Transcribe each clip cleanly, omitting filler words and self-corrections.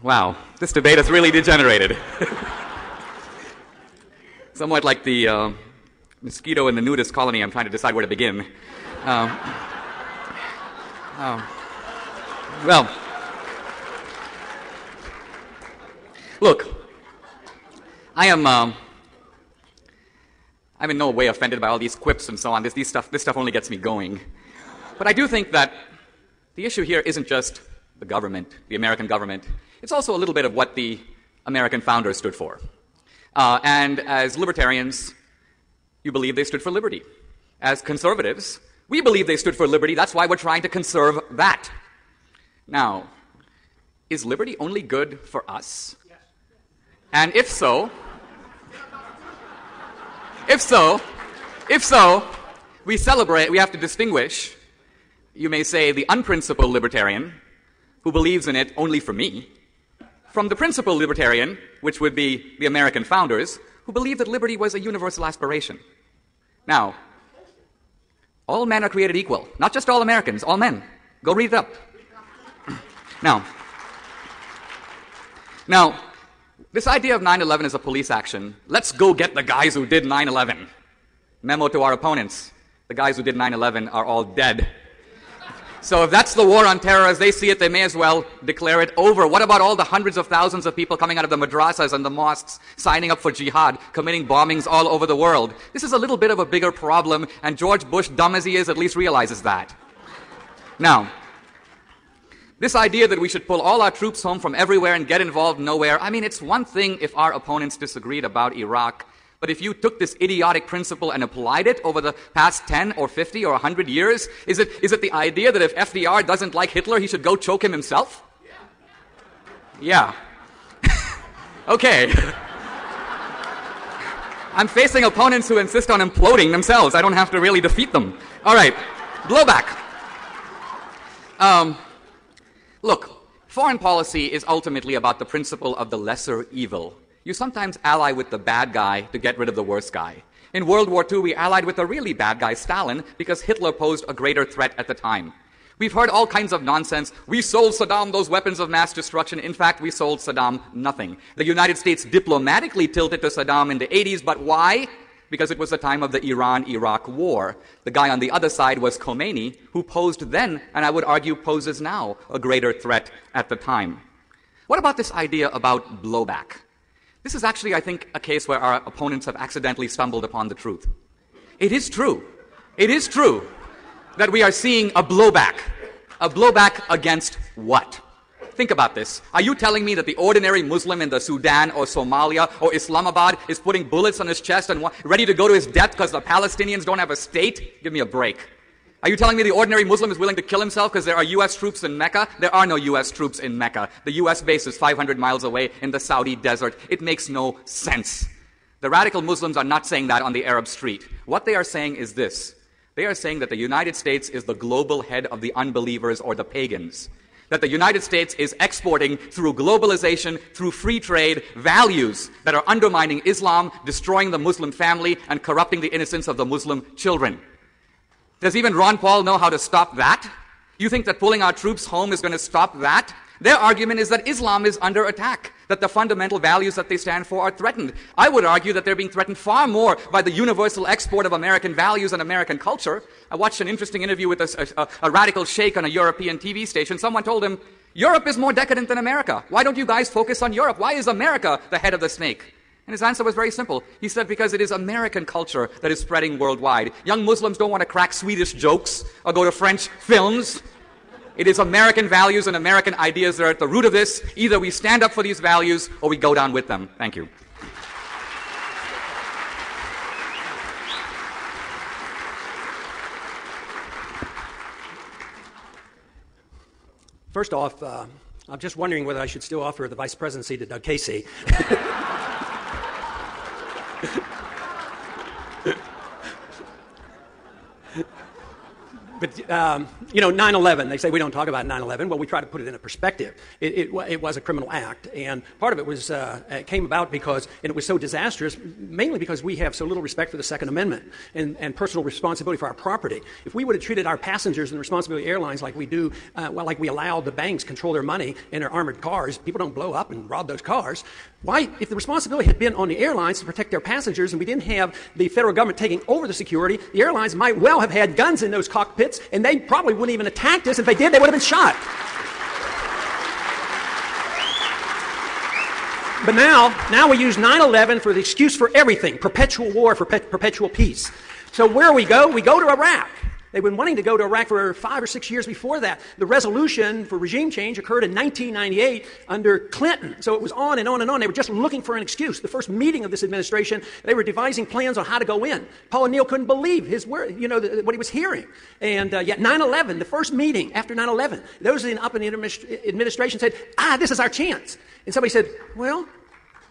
Wow, this debate has really degenerated. Somewhat like the mosquito in the nudist colony, I'm trying to decide where to begin. Well, look, I'm in no way offended by all these quips and so on. This stuff only gets me going. But I do think that the issue here isn't just the government, the American government. It's also a little bit of what the American founders stood for. And as libertarians, you believe they stood for liberty. As conservatives, we believe they stood for liberty. That's why we're trying to conserve that. Now, is liberty only good for us? Yes. And if so, we celebrate, we have to distinguish, you may say, the unprincipled libertarian, who believes in it only for me, from the principled libertarian, which would be the American founders, who believed that liberty was a universal aspiration. Now, all men are created equal. Not just all Americans, all men. Go read it up. Now, this idea of 9/11 as a police action, let's go get the guys who did 9/11. Memo to our opponents, the guys who did 9/11 are all dead. So if that's the war on terror as they see it, they may as well declare it over. What about all the hundreds of thousands of people coming out of the madrasas and the mosques, signing up for jihad, committing bombings all over the world? This is a little bit of a bigger problem, and George Bush, dumb as he is, at least realizes that. Now, this idea that we should pull all our troops home from everywhere and get involved nowhere, I mean, it's one thing if our opponents disagreed about Iraq, but if you took this idiotic principle and applied it over the past 10 or 50 or 100 years, is it the idea that if FDR doesn't like Hitler, he should go choke him himself? Yeah. Okay. I'm facing opponents who insist on imploding themselves. I don't have to really defeat them. All right. Blowback. Look, foreign policy is ultimately about the principle of the lesser evil. You sometimes ally with the bad guy to get rid of the worst guy. In World War II, we allied with the really bad guy, Stalin, because Hitler posed a greater threat at the time. We've heard all kinds of nonsense. We sold Saddam those weapons of mass destruction. In fact, we sold Saddam nothing. The United States diplomatically tilted to Saddam in the 80s, but why? Because it was the time of the Iran-Iraq war. The guy on the other side was Khomeini, who posed then, and I would argue poses now, a greater threat at the time. What about this idea about blowback? This is actually, I think, a case where our opponents have accidentally stumbled upon the truth. It is true. It is true that we are seeing a blowback. A blowback against what? Think about this. Are you telling me that the ordinary Muslim in the Sudan or Somalia or Islamabad is putting bullets on his chest and ready to go to his death because the Palestinians don't have a state? Give me a break. Are you telling me the ordinary Muslim is willing to kill himself because there are U.S. troops in Mecca? There are no U.S. troops in Mecca. The U.S. base is 500 miles away in the Saudi desert. It makes no sense. The radical Muslims are not saying that on the Arab street. What they are saying is this. They are saying that the United States is the global head of the unbelievers or the pagans. That the United States is exporting through globalization, through free trade, values that are undermining Islam, destroying the Muslim family, and corrupting the innocence of the Muslim children. Does even Ron Paul know how to stop that? You think that pulling our troops home is going to stop that? Their argument is that Islam is under attack, that the fundamental values that they stand for are threatened. I would argue that they're being threatened far more by the universal export of American values and American culture. I watched an interesting interview with a radical sheikh on a European TV station. Someone told him, Europe is more decadent than America. Why don't you guys focus on Europe? Why is America the head of the snake? And his answer was very simple. He said, because it is American culture that is spreading worldwide. Young Muslims don't want to crack Swedish jokes or go to French films. It is American values and American ideas that are at the root of this. Either we stand up for these values or we go down with them. Thank you. First off, I'm just wondering whether I should still offer the vice presidency to Doug Casey. 9/11, they say we don't talk about 9/11. Well, we try to put it in a perspective. It was a criminal act, and part of it was it came about because, and it was so disastrous, mainly because we have so little respect for the Second Amendment and personal responsibility for our property. If we would have treated our passengers and the responsibility airlines like we do, like we allow the banks control their money and their armored cars, people don't blow up and rob those cars. Why, if the responsibility had been on the airlines to protect their passengers and we didn't have the federal government taking over the security, the airlines might well have had guns in those cockpits, and they probably wouldn't even attack us. If they did, they would have been shot. But now we use 9/11 for the excuse for everything, perpetual war for perpetual peace. So where we go to Iraq. They've been wanting to go to Iraq for 5 or 6 years before that. The resolution for regime change occurred in 1998 under Clinton. So it was on and on and on. They were just looking for an excuse. The first meeting of this administration, they were devising plans on how to go in. Paul O'Neill couldn't believe his word, what he was hearing. And yet 9/11, the first meeting after 9/11, those up in the administration said, this is our chance. And somebody said, well,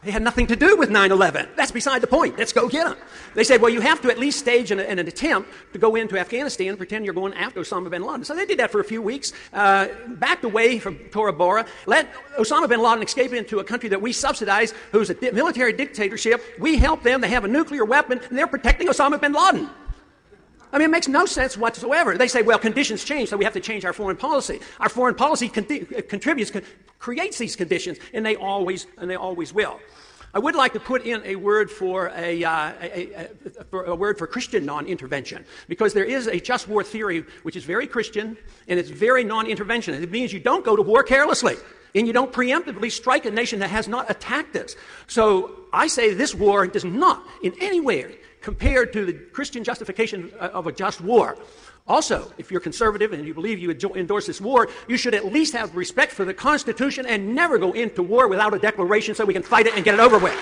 they had nothing to do with 9/11. That's beside the point. Let's go get them. They said, well, you have to at least stage an attempt to go into Afghanistan and pretend you're going after Osama bin Laden. So they did that for a few weeks, backed away from Tora Bora, let Osama bin Laden escape into a country that we subsidize, who's a military dictatorship. We help them. They have a nuclear weapon, and they're protecting Osama bin Laden. I mean, it makes no sense whatsoever. They say, well, conditions change, so we have to change our foreign policy. Our foreign policy creates these conditions, and they always will. I would like to put in a word for for Christian non-intervention, because there is a just war theory which is very Christian and it's very non-intervention. It means you don't go to war carelessly and you don't preemptively strike a nation that has not attacked us. So I say this war does not in any way compare to the Christian justification of a just war. Also, if you're conservative and you believe you endorse this war, you should at least have respect for the Constitution and never go into war without a declaration so we can fight it and get it over with.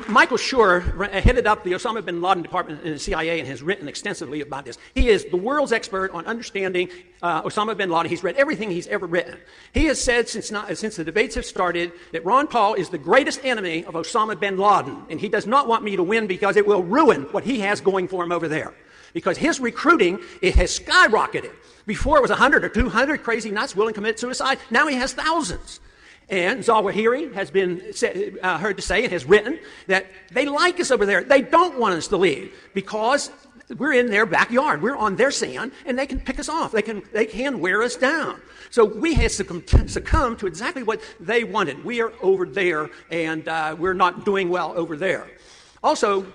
Michael Schur headed up the Osama bin Laden department in the CIA and has written extensively about this. He is the world's expert on understanding Osama bin Laden. He's read everything he's ever written. He has said since the debates have started that Ron Paul is the greatest enemy of Osama bin Laden, and he does not want me to win because it will ruin what he has going for him over there. Because his recruiting, it has skyrocketed. Before it was 100 or 200 crazy nuts willing to commit suicide. Now he has thousands. And Zawahiri has been heard to say and has written that they like us over there. They don't want us to leave because we're in their backyard. We're on their sand, and they can pick us off. They can wear us down. So we have succumbed to exactly what they wanted. We are over there, and we're not doing well over there. Also,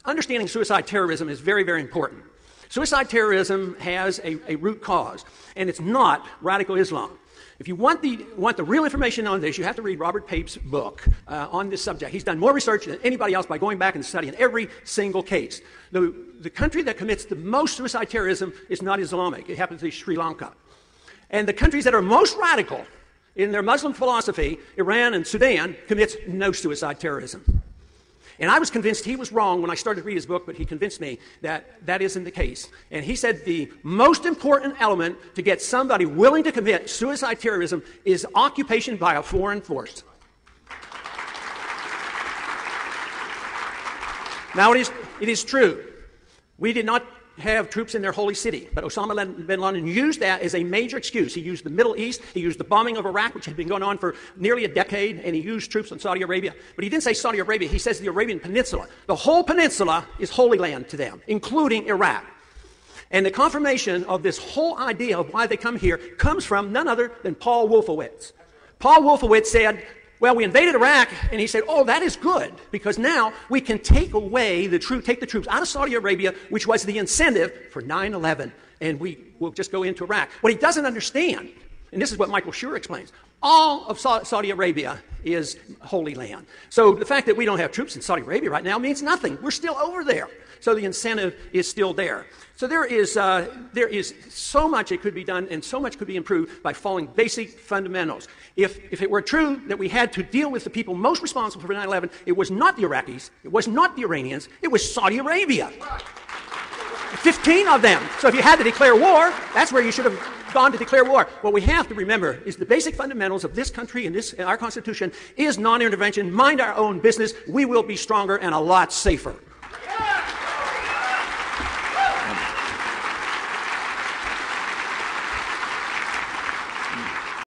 understanding suicide terrorism is very, very important. Suicide terrorism has a root cause, and it's not radical Islam. If you want the real information on this, you have to read Robert Pape's book on this subject. He's done more research than anybody else by going back and studying every single case. The country that commits the most suicide terrorism is not Islamic. It happens to be Sri Lanka. And the countries that are most radical in their Muslim philosophy, Iran and Sudan, commits no suicide terrorism. And I was convinced he was wrong when I started to read his book, but he convinced me that that isn't the case. And he said the most important element to get somebody willing to commit suicide terrorism is occupation by a foreign force. Now, it is true. We did not have troops in their holy city, but Osama bin Laden used that as a major excuse. He used the Middle East, he used the bombing of Iraq, which had been going on for nearly a decade, and he used troops in Saudi Arabia. But he didn't say Saudi Arabia, he says the Arabian Peninsula. The whole peninsula is holy land to them, including Iraq. And the confirmation of this whole idea of why they come here comes from none other than Paul Wolfowitz. Paul Wolfowitz said, well, we invaded Iraq, and he said, oh, that is good, because now we can take the troops out of Saudi Arabia, which was the incentive for 9/11, and we will just go into Iraq. What he doesn't understand, and this is what Michael Schur explains, all of Saudi Arabia is holy land. So the fact that we don't have troops in Saudi Arabia right now means nothing. We're still over there. So the incentive is still there. So there is so much that could be done and so much could be improved by following basic fundamentals. If it were true that we had to deal with the people most responsible for 9/11, it was not the Iraqis, it was not the Iranians, it was Saudi Arabia. 15 of them. So if you had to declare war, that's where you should have gone to declare war. What we have to remember is the basic fundamentals of this country and our Constitution is non-intervention. Mind our own business. We will be stronger and a lot safer.